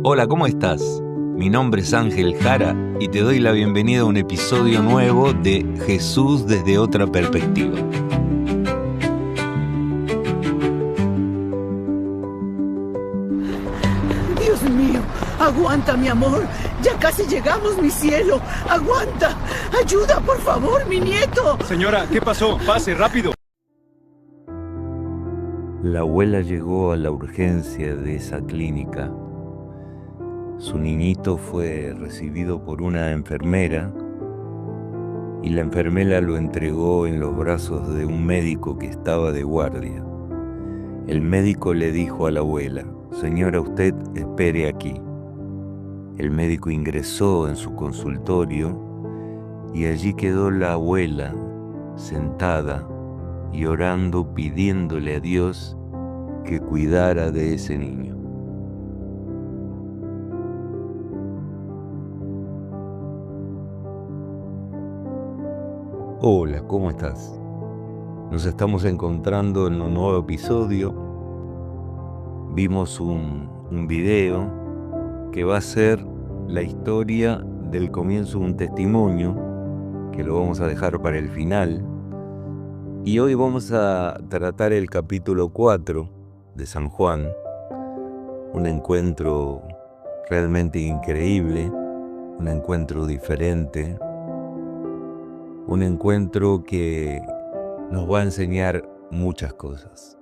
Hola, ¿cómo estás? Mi nombre es Ángel Jara y te doy la bienvenida a un episodio nuevo de Jesús desde otra perspectiva. Dios mío, aguanta, mi amor. Ya casi llegamos, mi cielo. Aguanta. Ayuda, por favor, mi nieto. Señora, ¿qué pasó? Pase, rápido. La abuela llegó a la urgencia de esa clínica. Su niñito fue recibido por una enfermera y la enfermera lo entregó en los brazos de un médico que estaba de guardia. El médico le dijo a la abuela: «Señora, usted espere aquí». El médico ingresó en su consultorio y allí quedó la abuela sentada y orando, pidiéndole a Dios que cuidara de ese niño. Hola, ¿cómo estás? Nos estamos encontrando en un nuevo episodio. Vimos un video que va a ser la historia del comienzo de un testimonio, que lo vamos a dejar para el final. Y hoy vamos a tratar el capítulo 4 de San Juan, un encuentro realmente increíble, un encuentro diferente, un encuentro que nos va a enseñar muchas cosas.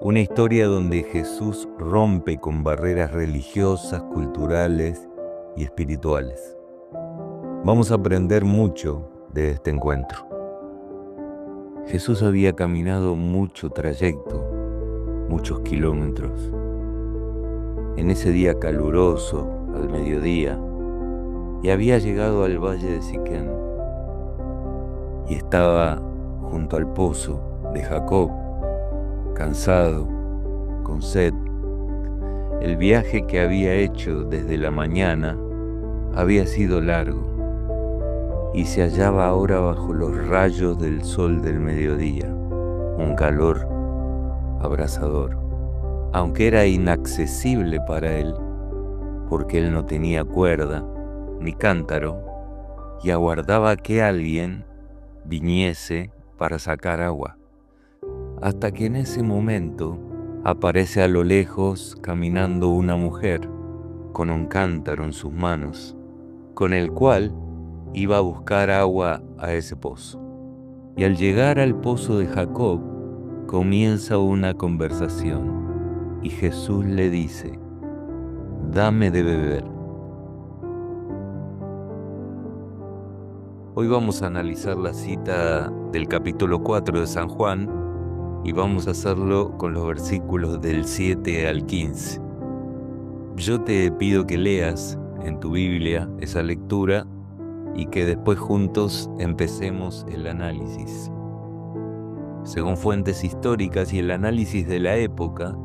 Una historia donde Jesús rompe con barreras religiosas, culturales y espirituales. Vamos a aprender mucho de este encuentro. Jesús había caminado mucho trayecto, muchos kilómetros. En ese día caluroso, al mediodía, y había llegado al valle de Siquén. Y estaba junto al pozo de Jacob, cansado, con sed. El viaje que había hecho desde la mañana había sido largo y se hallaba ahora bajo los rayos del sol del mediodía, un calor abrasador, aunque era inaccesible para él, porque él no tenía cuerda ni cántaro y aguardaba que alguien viniese para sacar agua, hasta que en ese momento aparece a lo lejos caminando una mujer con un cántaro en sus manos, con el cual iba a buscar agua a ese pozo. Y al llegar al pozo de Jacob, comienza una conversación y Jesús le dice: «Dame de beber». Hoy vamos a analizar la cita del capítulo 4 de San Juan y vamos a hacerlo con los versículos del 7 al 15. Yo te pido que leas en tu Biblia esa lectura y que después juntos empecemos el análisis. Según fuentes históricas y el análisis de la época,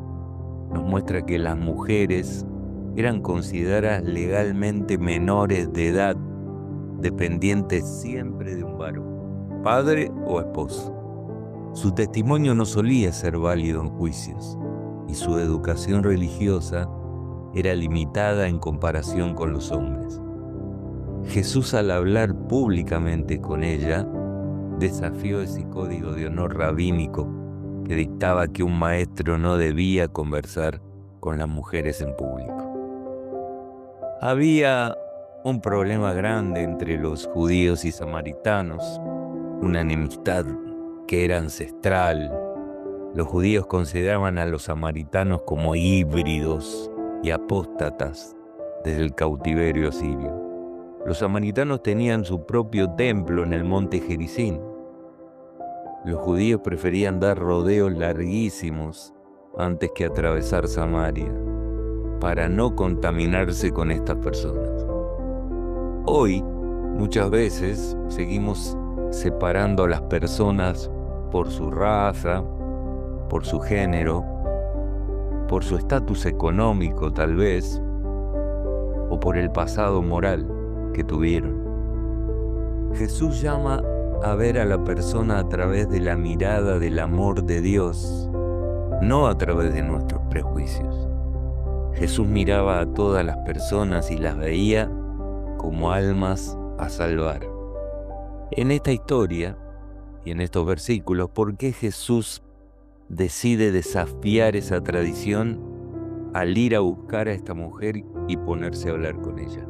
nos muestra que las mujeres eran consideradas legalmente menores de edad, dependientes siempre de un varón, padre o esposo. Su testimonio no solía ser válido en juicios y su educación religiosa era limitada en comparación con los hombres. Jesús, al hablar públicamente con ella, desafió ese código de honor rabínico que dictaba que un maestro no debía conversar con las mujeres en público. Había un problema grande entre los judíos y samaritanos, una enemistad que era ancestral. Los judíos consideraban a los samaritanos como híbridos y apóstatas desde el cautiverio sirio. Los samaritanos tenían su propio templo en el monte Gerizim. Los judíos preferían dar rodeos larguísimos antes que atravesar Samaria, para no contaminarse con estas personas. Hoy, muchas veces, seguimos separando a las personas por su raza, por su género, por su estatus económico tal vez, o por el pasado moral que tuvieron. Jesús llama a ver a la persona a través de la mirada del amor de Dios, no a través de nuestros prejuicios. Jesús miraba a todas las personas y las veía como almas a salvar. En esta historia y en estos versículos, ¿por qué Jesús decide desafiar esa tradición al ir a buscar a esta mujer y ponerse a hablar con ella?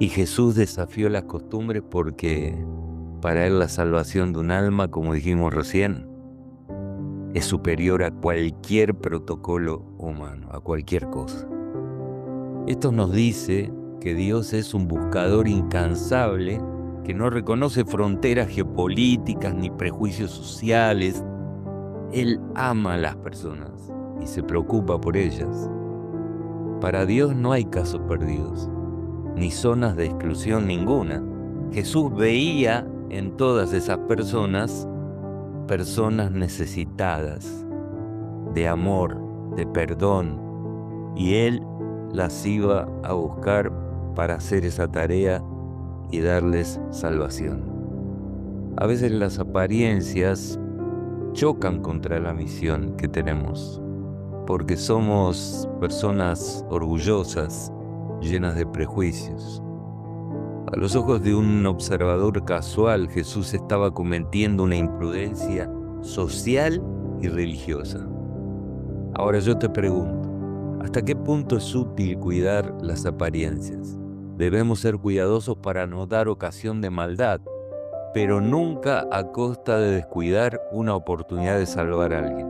Y Jesús desafió las costumbres porque para él la salvación de un alma, como dijimos recién, es superior a cualquier protocolo humano, a cualquier cosa. Esto nos dice que Dios es un buscador incansable que no reconoce fronteras geopolíticas ni prejuicios sociales. Él ama a las personas y se preocupa por ellas. Para Dios no hay casos perdidos, ni zonas de exclusión ninguna. Jesús veía en todas esas personas necesitadas de amor, de perdón, y Él las iba a buscar para hacer esa tarea y darles salvación. A veces las apariencias chocan contra la misión que tenemos, porque somos personas orgullosas, llenas de prejuicios. A los ojos de un observador casual, Jesús estaba cometiendo una imprudencia social y religiosa. Ahora yo te pregunto, ¿hasta qué punto es útil cuidar las apariencias? Debemos ser cuidadosos para no dar ocasión de maldad, pero nunca a costa de descuidar una oportunidad de salvar a alguien.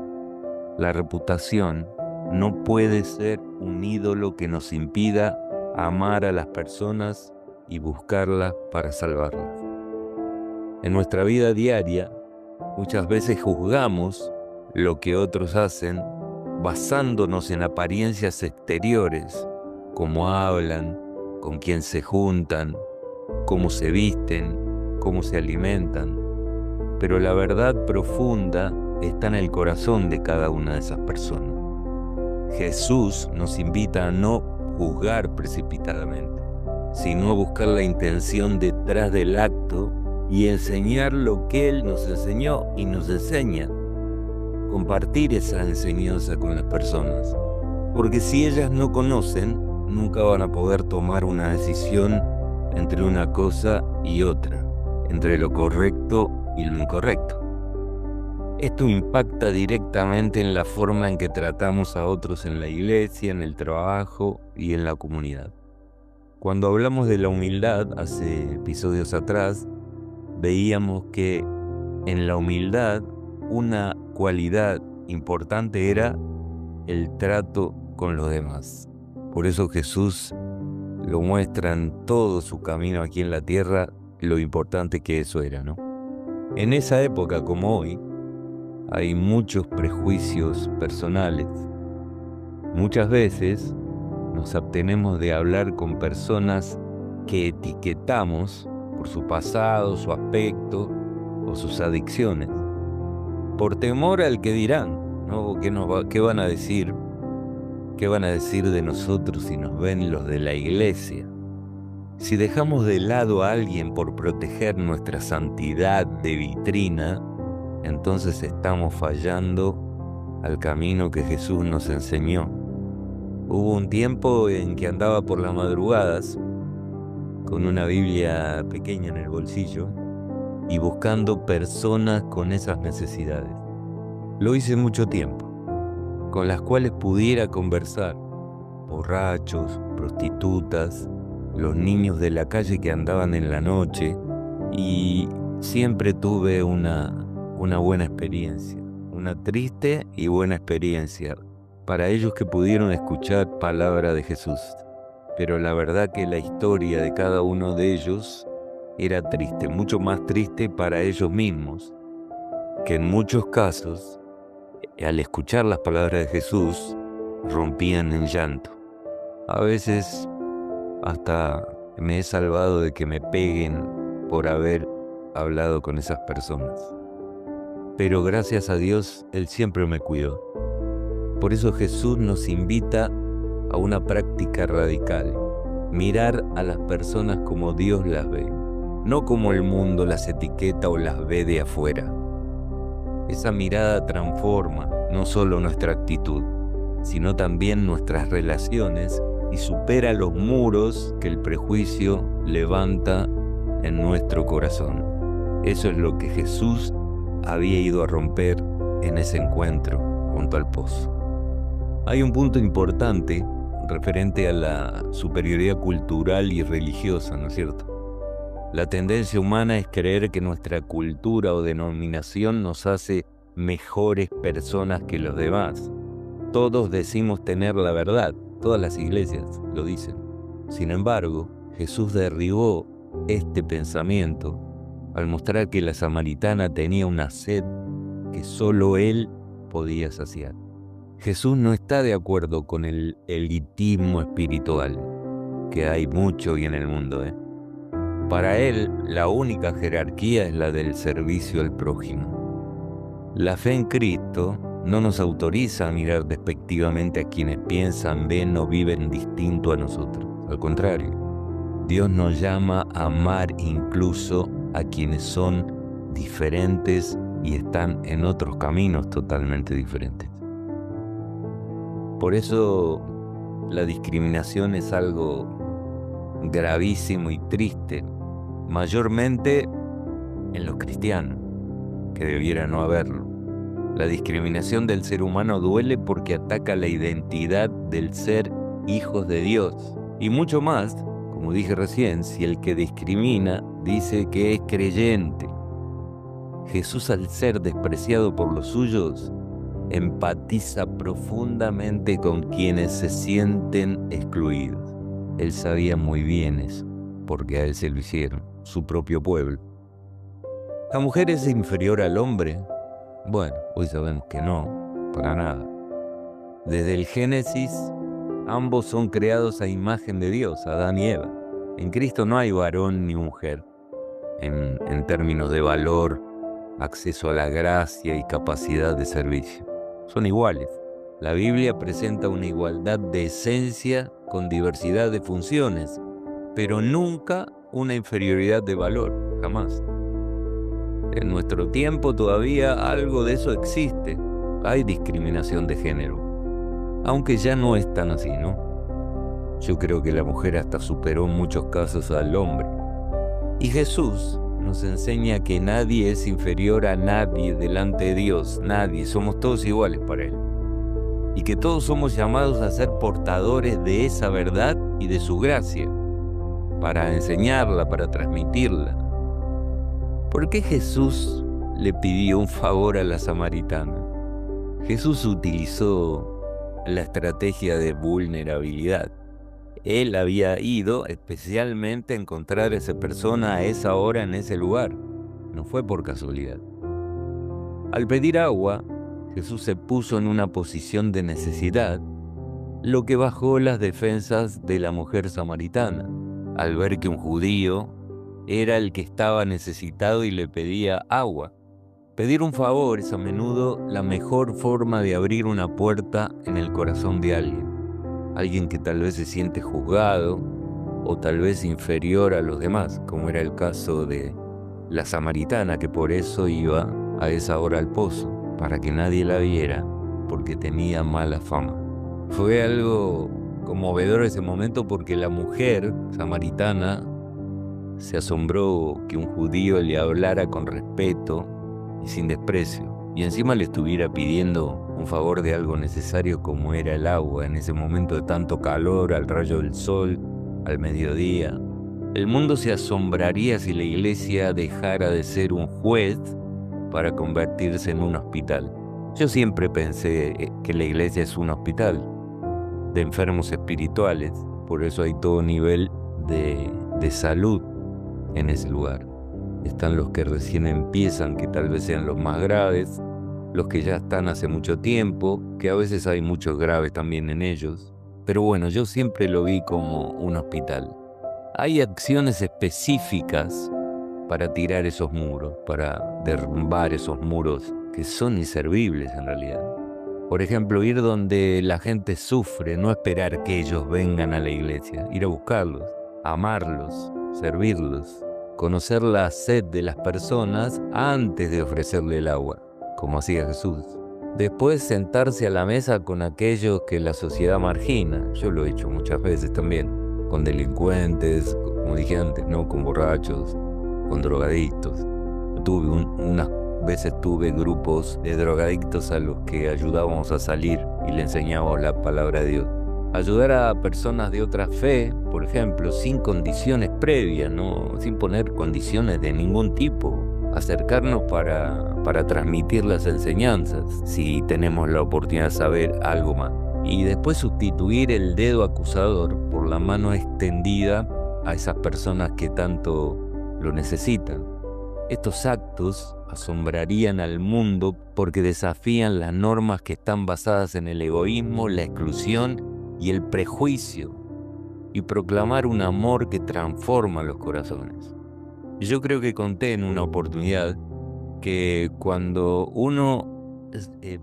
La reputación no puede ser un ídolo que nos impida amar a las personas y buscarlas para salvarlas. En nuestra vida diaria, muchas veces juzgamos lo que otros hacen basándonos en apariencias exteriores, cómo hablan, con quién se juntan, cómo se visten, cómo se alimentan. Pero la verdad profunda está en el corazón de cada una de esas personas. Jesús nos invita a no juzgar precipitadamente, sino a buscar la intención detrás del acto y enseñar lo que Él nos enseñó y nos enseña. Compartir esa enseñanza con las personas, porque si ellas no conocen, nunca van a poder tomar una decisión entre una cosa y otra, entre lo correcto y lo incorrecto. Esto impacta directamente en la forma en que tratamos a otros en la iglesia, en el trabajo y en la comunidad. Cuando hablamos de la humildad, hace episodios atrás, veíamos que en la humildad una cualidad importante era el trato con los demás. Por eso Jesús lo muestra en todo su camino aquí en la tierra, lo importante que eso era, ¿no? En esa época como hoy, hay muchos prejuicios personales. Muchas veces nos abstenemos de hablar con personas que etiquetamos por su pasado, su aspecto o sus adicciones, por temor al que dirán, ¿no? ¿Qué van a decir? ¿Qué van a decir de nosotros si nos ven los de la iglesia? Si dejamos de lado a alguien por proteger nuestra santidad de vitrina, entonces estamos fallando al camino que Jesús nos enseñó. Hubo un tiempo en que andaba por las madrugadas con una Biblia pequeña en el bolsillo y buscando personas con esas necesidades. Lo hice mucho tiempo, con las cuales pudiera conversar: borrachos, prostitutas, los niños de la calle que andaban en la noche, y siempre tuve una buena experiencia, una triste y buena experiencia para ellos que pudieron escuchar palabra de Jesús. Pero la verdad que la historia de cada uno de ellos era triste, mucho más triste para ellos mismos, que en muchos casos, al escuchar las palabras de Jesús, rompían en llanto. A veces hasta me he salvado de que me peguen por haber hablado con esas personas. Pero gracias a Dios, Él siempre me cuidó. Por eso Jesús nos invita a una práctica radical: mirar a las personas como Dios las ve, no como el mundo las etiqueta o las ve de afuera. Esa mirada transforma no solo nuestra actitud, sino también nuestras relaciones y supera los muros que el prejuicio levanta en nuestro corazón. Eso es lo que Jesús había ido a romper en ese encuentro junto al pozo. Hay un punto importante referente a la superioridad cultural y religiosa, ¿no es cierto? La tendencia humana es creer que nuestra cultura o denominación nos hace mejores personas que los demás. Todos decimos tener la verdad, todas las iglesias lo dicen. Sin embargo, Jesús derribó este pensamiento al mostrar que la samaritana tenía una sed que solo Él podía saciar. Jesús no está de acuerdo con el elitismo espiritual, que hay mucho hoy en el mundo. Para Él, la única jerarquía es la del servicio al prójimo. La fe en Cristo no nos autoriza a mirar despectivamente a quienes piensan, ven o viven distinto a nosotros. Al contrario, Dios nos llama a amar incluso a quienes son diferentes y están en otros caminos totalmente diferentes. Por eso la discriminación es algo gravísimo y triste, mayormente en los cristianos, que debiera no haberlo. La discriminación del ser humano duele porque ataca la identidad del ser hijos de Dios. Y mucho más, como dije recién, si el que discrimina dice que es creyente. Jesús, al ser despreciado por los suyos, empatiza profundamente con quienes se sienten excluidos. Él sabía muy bien eso, porque a Él se lo hicieron, su propio pueblo. ¿La mujer es inferior al hombre? Bueno, hoy sabemos que no, para nada. Desde el Génesis, ambos son creados a imagen de Dios, Adán y Eva. En Cristo no hay varón ni mujer, en términos de valor, acceso a la gracia y capacidad de servicio. Son iguales. La Biblia presenta una igualdad de esencia con diversidad de funciones, pero nunca una inferioridad de valor, jamás. En nuestro tiempo todavía algo de eso existe. Hay discriminación de género, aunque ya no es tan así, ¿no? Yo creo que la mujer hasta superó en muchos casos al hombre. Y Jesús nos enseña que nadie es inferior a nadie delante de Dios, nadie, somos todos iguales para Él. Y que todos somos llamados a ser portadores de esa verdad y de su gracia, para enseñarla, para transmitirla. ¿Por qué Jesús le pidió un favor a la samaritana? Jesús utilizó la estrategia de vulnerabilidad. Él había ido especialmente a encontrar a esa persona a esa hora en ese lugar. No fue por casualidad. Al pedir agua, Jesús se puso en una posición de necesidad, lo que bajó las defensas de la mujer samaritana, al ver que un judío era el que estaba necesitado y le pedía agua. Pedir un favor es a menudo la mejor forma de abrir una puerta en el corazón de alguien. Alguien que tal vez se siente juzgado o tal vez inferior a los demás, como era el caso de la samaritana, que por eso iba a esa hora al pozo, para que nadie la viera, porque tenía mala fama. Fue algo conmovedor ese momento porque la mujer samaritana se asombró que un judío le hablara con respeto y sin desprecio, y encima le estuviera pidiendo un favor de algo necesario como era el agua en ese momento de tanto calor, al rayo del sol, al mediodía. El mundo se asombraría si la iglesia dejara de ser un juez para convertirse en un hospital. Yo siempre pensé que la iglesia es un hospital de enfermos espirituales, por eso hay todo nivel de salud en ese lugar. Están los que recién empiezan, que tal vez sean los más graves, los que ya están hace mucho tiempo, que a veces hay muchos graves también en ellos. Pero bueno, yo siempre lo vi como un hospital. Hay acciones específicas para tirar esos muros, para derrumbar esos muros que son inservibles en realidad. Por ejemplo, ir donde la gente sufre, no esperar que ellos vengan a la iglesia, ir a buscarlos, amarlos, servirlos, conocer la sed de las personas antes de ofrecerle el agua, como hacía Jesús. Después sentarse a la mesa con aquellos que la sociedad margina. Yo lo he hecho muchas veces también, con delincuentes, como dije antes, ¿no? Con borrachos, con drogadictos. Unas veces tuve grupos de drogadictos a los que ayudábamos a salir y le enseñábamos la palabra de Dios. Ayudar a personas de otra fe, por ejemplo, sin condiciones previas, ¿no? Sin poner condiciones de ningún tipo. Acercarnos para transmitir las enseñanzas, si tenemos la oportunidad de saber algo más. Y después sustituir el dedo acusador por la mano extendida a esas personas que tanto lo necesitan. Estos actos asombrarían al mundo porque desafían las normas que están basadas en el egoísmo, la exclusión y el prejuicio, y proclamar un amor que transforma los corazones. Yo creo que conté en una oportunidad que cuando uno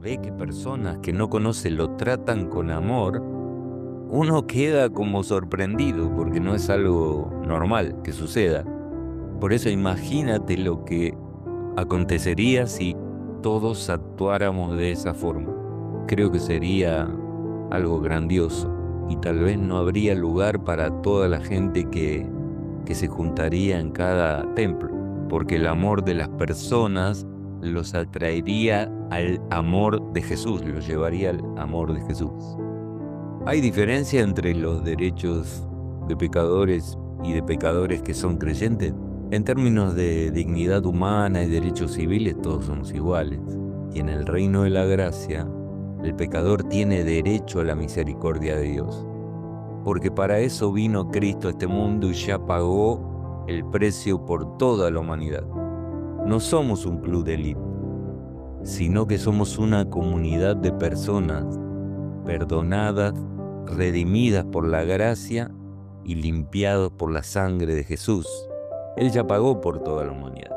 ve que personas que no conoce lo tratan con amor, uno queda como sorprendido porque no es algo normal que suceda. Por eso imagínate lo que acontecería si todos actuáramos de esa forma. Creo que sería algo grandioso y tal vez no habría lugar para toda la gente que se juntaría en cada templo, porque el amor de las personas los atraería al amor de Jesús, los llevaría al amor de Jesús. Hay diferencia entre los derechos de pecadores y de pecadores que son creyentes. En términos de dignidad humana y derechos civiles, todos somos iguales. Y en el reino de la gracia, el pecador tiene derecho a la misericordia de Dios. Porque para eso vino Cristo a este mundo y ya pagó el precio por toda la humanidad. No somos un club de élite, sino que somos una comunidad de personas perdonadas, redimidas por la gracia y limpiados por la sangre de Jesús. Él ya pagó por toda la humanidad.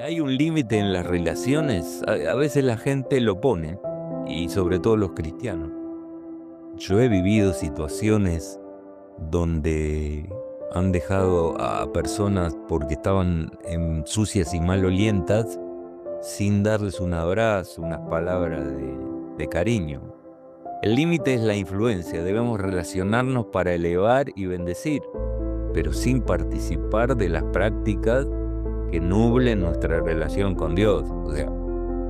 Hay un límite en las relaciones, a veces la gente lo pone, y sobre todo los cristianos. Yo he vivido situaciones donde han dejado a personas porque estaban sucias y malolientas sin darles un abrazo, unas palabras de cariño. El límite es la influencia, debemos relacionarnos para elevar y bendecir, pero sin participar de las prácticas que nublen nuestra relación con Dios. O sea,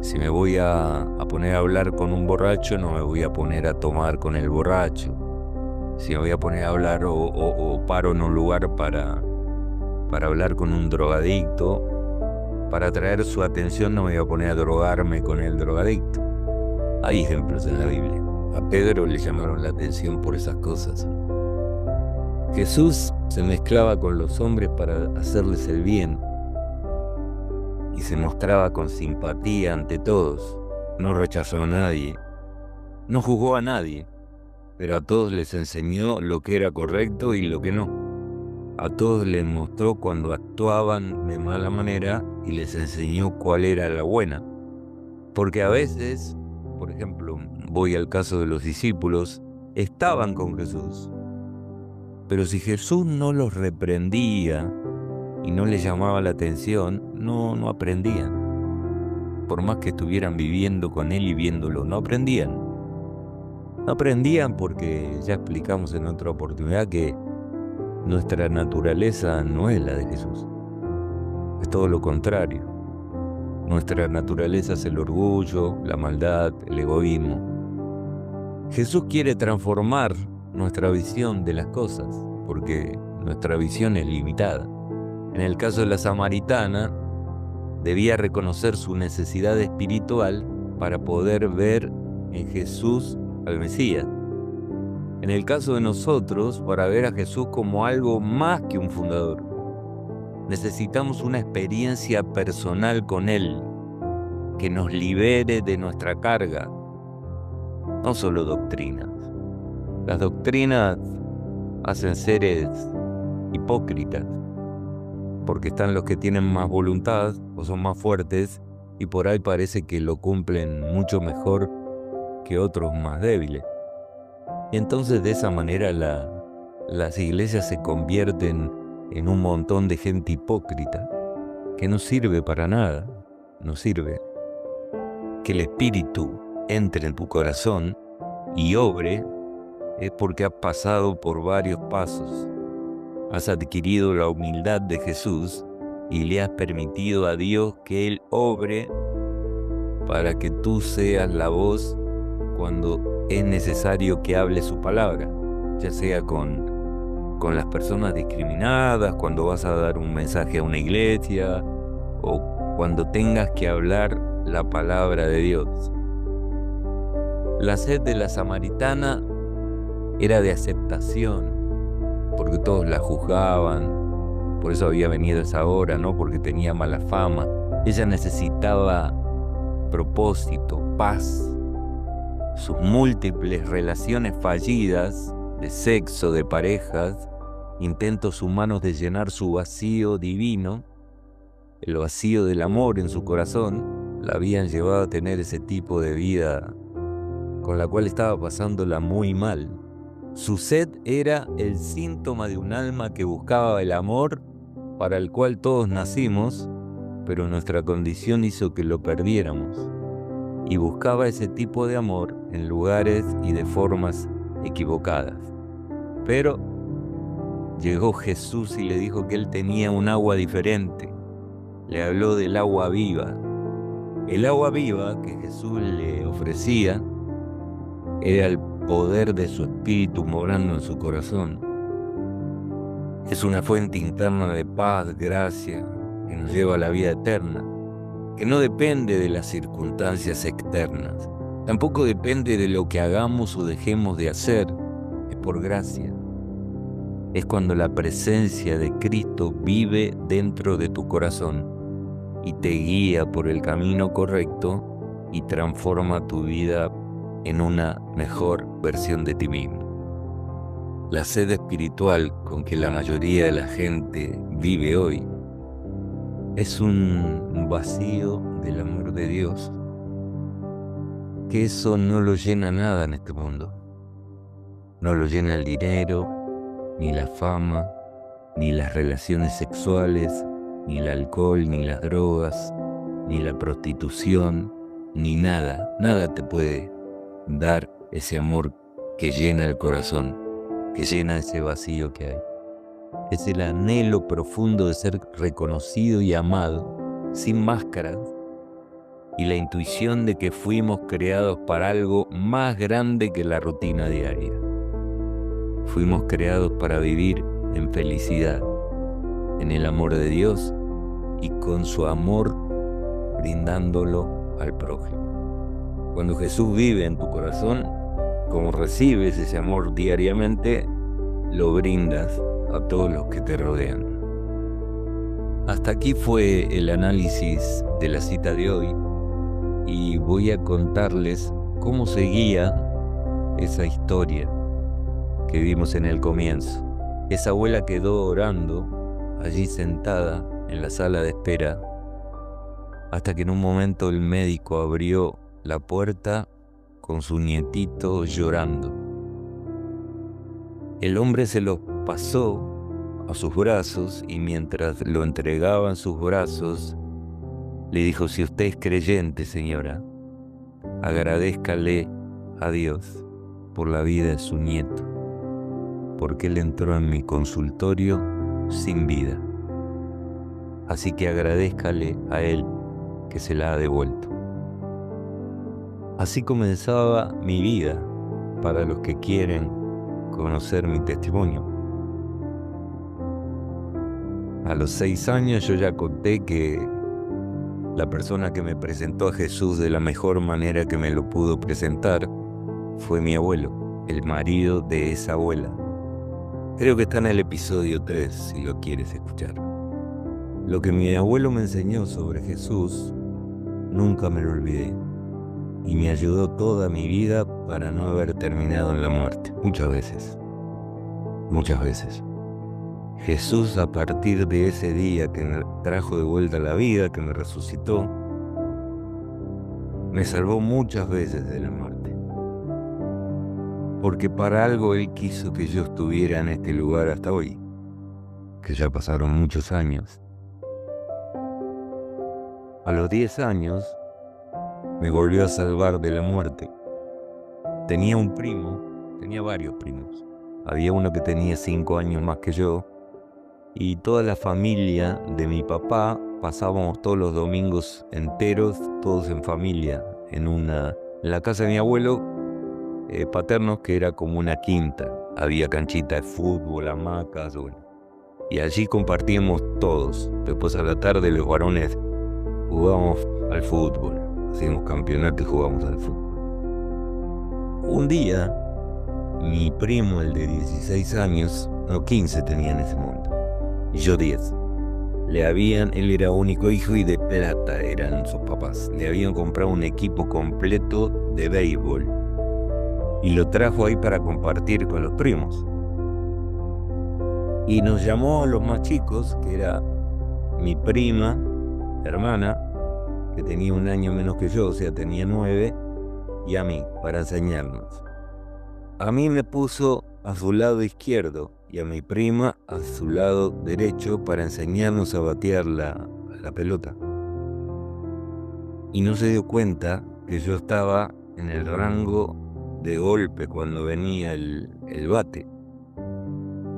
si me voy a poner a hablar con un borracho, no me voy a poner a tomar con el borracho. Si me voy a poner a hablar o paro en un lugar para hablar con un drogadicto, para atraer su atención no me voy a poner a drogarme con el drogadicto. Hay ejemplos en la Biblia. A Pedro le llamaron la atención por esas cosas. Jesús se mezclaba con los hombres para hacerles el bien y se mostraba con simpatía ante todos. No rechazó a nadie, no juzgó a nadie, pero a todos les enseñó lo que era correcto y lo que no. A todos les mostró cuando actuaban de mala manera y les enseñó cuál era la buena. Porque a veces, por ejemplo, voy al caso de los discípulos, estaban con Jesús, pero si Jesús no los reprendía y no les llamaba la atención, no aprendían. Por más que estuvieran viviendo con Él y viéndolo, no aprendían. No aprendían porque ya explicamos en otra oportunidad que nuestra naturaleza no es la de Jesús. Es todo lo contrario. Nuestra naturaleza es el orgullo, la maldad, el egoísmo. Jesús quiere transformar nuestra visión de las cosas, porque nuestra visión es limitada. En el caso de la samaritana, debía reconocer su necesidad espiritual para poder ver en Jesús al Mesías. En el caso de nosotros, para ver a Jesús como algo más que un fundador, necesitamos una experiencia personal con Él, que nos libere de nuestra carga, no solo doctrinas. Las doctrinas hacen seres hipócritas, porque están los que tienen más voluntad o son más fuertes y por ahí parece que lo cumplen mucho mejor que otros más débiles. Y entonces de esa manera las iglesias se convierten en un montón de gente hipócrita que no sirve para nada, no sirve. Que el Espíritu entre en tu corazón y obre, es porque has pasado por varios pasos. Has adquirido la humildad de Jesús y le has permitido a Dios que Él obre para que tú seas la voz cuando es necesario que hable su palabra, ya sea con las personas discriminadas, cuando vas a dar un mensaje a una iglesia o cuando tengas que hablar la palabra de Dios. La sed de la samaritana era de aceptación, porque todos la juzgaban, por eso había venido esa hora, no porque tenía mala fama. Ella necesitaba propósito, paz. Sus múltiples relaciones fallidas de sexo, de parejas, intentos humanos de llenar su vacío divino, el vacío del amor en su corazón, la habían llevado a tener ese tipo de vida con la cual estaba pasándola muy mal. Su sed era el síntoma de un alma que buscaba el amor para el cual todos nacimos, pero nuestra condición hizo que lo perdiéramos. Y buscaba ese tipo de amor en lugares y de formas equivocadas. Pero llegó Jesús y le dijo que Él tenía un agua diferente. Le habló del agua viva. El agua viva que Jesús le ofrecía era el poder de su espíritu morando en su corazón. Es una fuente interna de paz, gracia, que nos lleva a la vida eterna, que no depende de las circunstancias externas, tampoco depende de lo que hagamos o dejemos de hacer, es por gracia. Es cuando la presencia de Cristo vive dentro de tu corazón y te guía por el camino correcto y transforma tu vida en una mejor versión de ti mismo. La sed espiritual con que la mayoría de la gente vive hoy es un vacío del amor de Dios, que eso no lo llena nada en este mundo. No lo llena el dinero, ni la fama, ni las relaciones sexuales, ni el alcohol, ni las drogas, ni la prostitución, ni nada. Nada te puede dar ese amor que llena el corazón, que llena ese vacío que hay. Es el anhelo profundo de ser reconocido y amado, sin máscaras, y la intuición de que fuimos creados para algo más grande que la rutina diaria. Fuimos creados para vivir en felicidad, en el amor de Dios y con su amor brindándolo al prójimo. Cuando Jesús vive en tu corazón, como recibes ese amor diariamente, lo brindas a todos los que te rodean. Hasta aquí fue el análisis de la cita de hoy y voy a contarles cómo seguía esa historia que vimos en el comienzo. Esa abuela quedó orando allí sentada en la sala de espera hasta que en un momento el médico abrió la puerta con su nietito llorando. El hombre se lo pasó a sus brazos y mientras lo entregaba en sus brazos le dijo: si usted es creyente, señora, agradézcale a Dios por la vida de su nieto, porque él entró en mi consultorio sin vida. Así que agradézcale a él que se la ha devuelto. Así comenzaba mi vida para los que quieren conocer mi testimonio. A los 6 años yo ya conté que la persona que me presentó a Jesús de la mejor manera que me lo pudo presentar fue mi abuelo, el marido de esa abuela. Creo que está en el episodio 3, si lo quieres escuchar. Lo que mi abuelo me enseñó sobre Jesús, nunca me lo olvidé. Y me ayudó toda mi vida para no haber terminado en la muerte. Muchas veces. Jesús, a partir de ese día que me trajo de vuelta a la vida, que me resucitó, me salvó muchas veces de la muerte. Porque para algo Él quiso que yo estuviera en este lugar hasta hoy, que ya pasaron muchos años. A los 10 años, me volvió a salvar de la muerte. Tenía un primo, tenía varios primos. Había uno que tenía 5 años más que yo, y toda la familia de mi papá pasábamos todos los domingos enteros, todos en familia, en la casa de mi abuelo paterno, que era como una quinta. Había canchita de fútbol, hamacas, bueno. Y allí compartíamos todos. Después a la tarde los varones jugábamos al fútbol, hacíamos campeonato y jugábamos al fútbol. Un día, mi primo, el de 16 años, no, 15 tenía en ese momento, y yo 10. Él era único hijo y de plata eran sus papás. Le habían comprado un equipo completo de béisbol y lo trajo ahí para compartir con los primos. Y nos llamó a los más chicos, que era mi prima, hermana, que tenía 1 año menos que yo, o sea, tenía 9, y a mí, para enseñarnos. A mí me puso a su lado izquierdo y a mi prima a su lado derecho para enseñarnos a batear la pelota. Y no se dio cuenta que yo estaba en el rango de golpe cuando venía el bate.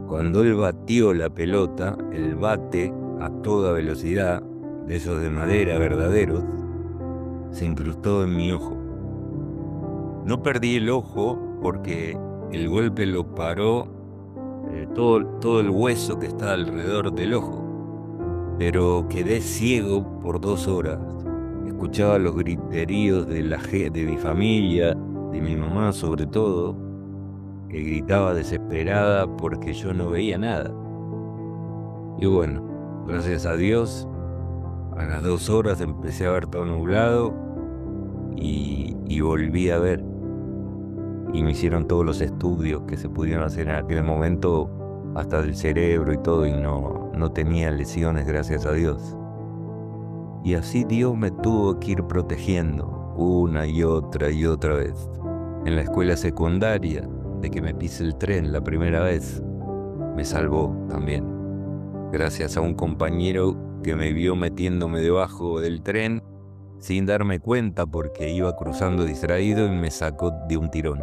Cuando él batió la pelota, el bate a toda velocidad, de esos de madera verdaderos, se incrustó en mi ojo. No perdí el ojo porque el golpe lo paró todo el hueso que está alrededor del ojo, pero quedé ciego por 2 horas. Escuchaba los griteríos de mi familia, de mi mamá sobre todo, que gritaba desesperada porque yo no veía nada. Y bueno, gracias a Dios, a las 2 horas empecé a ver todo nublado y volví a ver. Y me hicieron todos los estudios que se pudieron hacer en aquel momento, hasta del cerebro y todo, y no tenía lesiones, gracias a Dios. Y así Dios me tuvo que ir protegiendo una y otra vez. En la escuela secundaria, de que me pise el tren la primera vez, me salvó también, gracias a un compañero que me vio metiéndome debajo del tren sin darme cuenta porque iba cruzando distraído y me sacó de un tirón.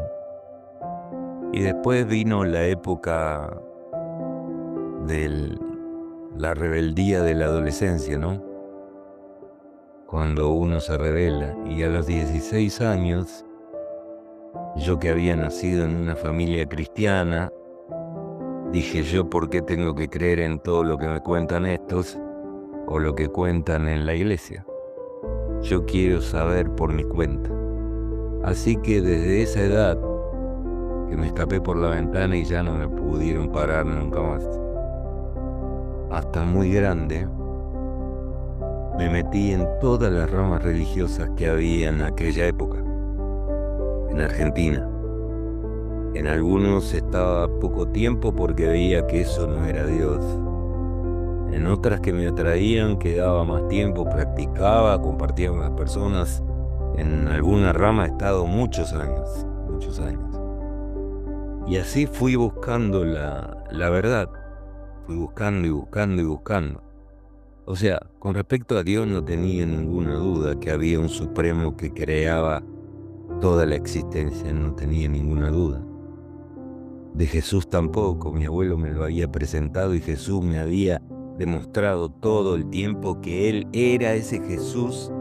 Y después vino la época de la rebeldía de la adolescencia, ¿no? Cuando uno se rebela. Y a los 16 años, yo que había nacido en una familia cristiana, dije yo, ¿por qué tengo que creer en todo lo que me cuentan estos o lo que cuentan en la iglesia? Yo quiero saber por mi cuenta. Así que desde esa edad, que me escapé por la ventana y ya no me pudieron parar nunca más, hasta muy grande, me metí en todas las ramas religiosas que había en aquella época, en Argentina. En algunos estaba poco tiempo porque veía que eso no era Dios. En otras que me atraían quedaba más tiempo, practicaba, compartía con las personas. En alguna rama he estado muchos años. Y así fui buscando la verdad. Fui buscando y buscando y buscando. O sea, con respecto a Dios no tenía ninguna duda que había un supremo que creaba toda la existencia, no tenía ninguna duda. De Jesús tampoco, mi abuelo me lo había presentado y Jesús me había demostrado todo el tiempo que Él era ese Jesús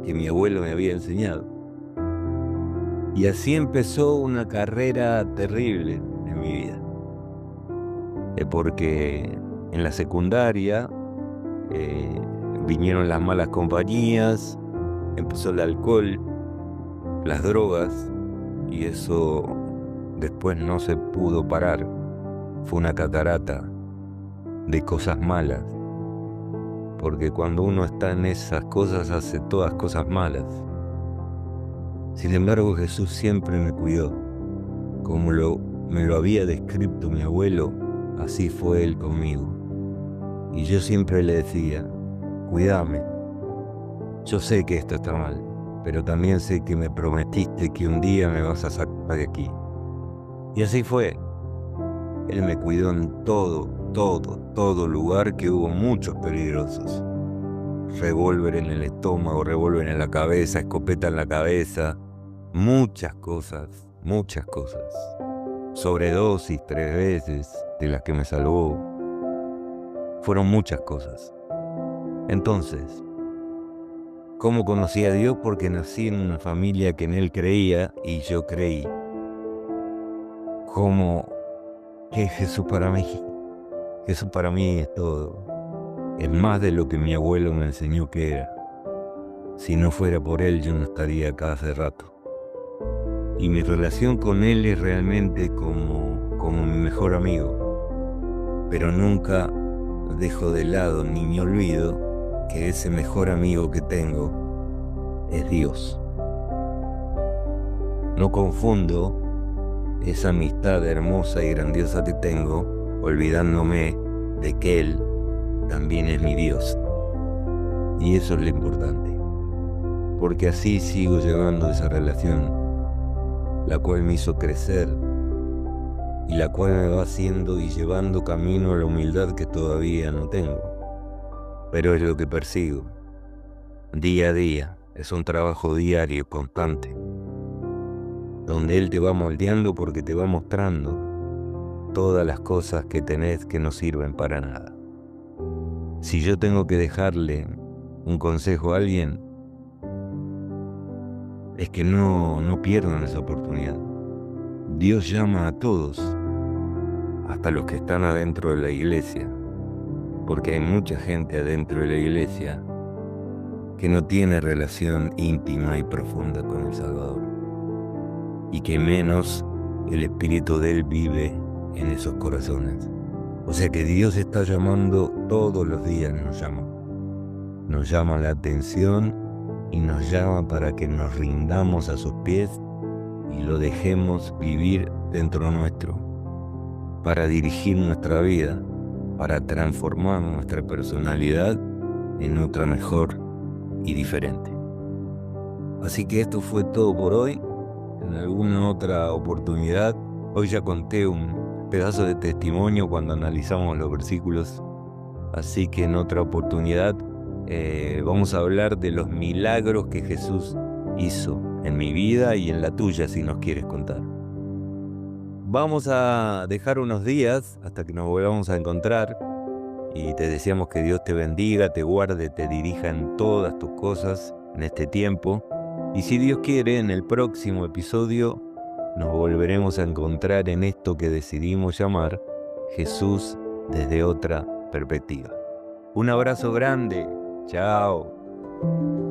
que mi abuelo me había enseñado. Y así empezó una carrera terrible en mi vida. Porque en la secundaria vinieron las malas compañías, empezó el alcohol, las drogas, y eso después no se pudo parar. Fue una catarata de cosas malas, porque cuando uno está en esas cosas hace todas cosas malas. Sin embargo, Jesús siempre me cuidó. Como me lo había descrito mi abuelo, así fue Él conmigo. Y yo siempre le decía, cuídame. Yo sé que esto está mal, pero también sé que me prometiste que un día me vas a sacar de aquí. Y así fue. Él me cuidó en todo lugar, que hubo muchos peligrosos. revólver en el estómago, revólver en la cabeza, escopeta en la cabeza, muchas cosas, sobredosis 3 veces de las que me salvó, fueron muchas cosas. Entonces, ¿cómo conocí a Dios? Porque nací en una familia que en Él creía y yo creí. ¿Cómo? ¿Qué es Jesús para mí? Jesús para mí es todo. Es más de lo que mi abuelo me enseñó que era. Si no fuera por Él, yo no estaría acá hace rato. Y mi relación con Él es realmente como mi mejor amigo. Pero nunca dejo de lado ni me olvido que ese mejor amigo que tengo es Dios. No confundo esa amistad hermosa y grandiosa que tengo, olvidándome de que Él también es mi Dios. Y eso es lo importante, porque así sigo llevando esa relación, la cual me hizo crecer y la cual me va haciendo y llevando camino a la humildad que todavía no tengo. Pero es lo que persigo, día a día. Es un trabajo diario, constante, donde Él te va moldeando porque te va mostrando todas las cosas que tenés que no sirven para nada. Si yo tengo que dejarle un consejo a alguien, es que no pierdan esa oportunidad. Dios llama a todos, hasta los que están adentro de la iglesia, porque hay mucha gente adentro de la iglesia que no tiene relación íntima y profunda con el Salvador, y que menos el Espíritu de Él vive en esos corazones. O sea que Dios está llamando todos los días, nos llama la atención y nos llama para que nos rindamos a sus pies y lo dejemos vivir dentro nuestro, para dirigir nuestra vida, para transformar nuestra personalidad en otra mejor y diferente. Así que esto fue todo por hoy. En alguna otra oportunidad, hoy ya conté un pedazo de testimonio cuando analizamos los versículos, así que en otra oportunidad vamos a hablar de los milagros que Jesús hizo en mi vida y en la tuya, si nos quieres contar. Vamos a dejar unos días hasta que nos volvamos a encontrar y te deseamos que Dios te bendiga, te guarde, te dirija en todas tus cosas en este tiempo. Y si Dios quiere, en el próximo episodio nos volveremos a encontrar en esto que decidimos llamar Jesús desde otra perspectiva. Un abrazo grande. Chao.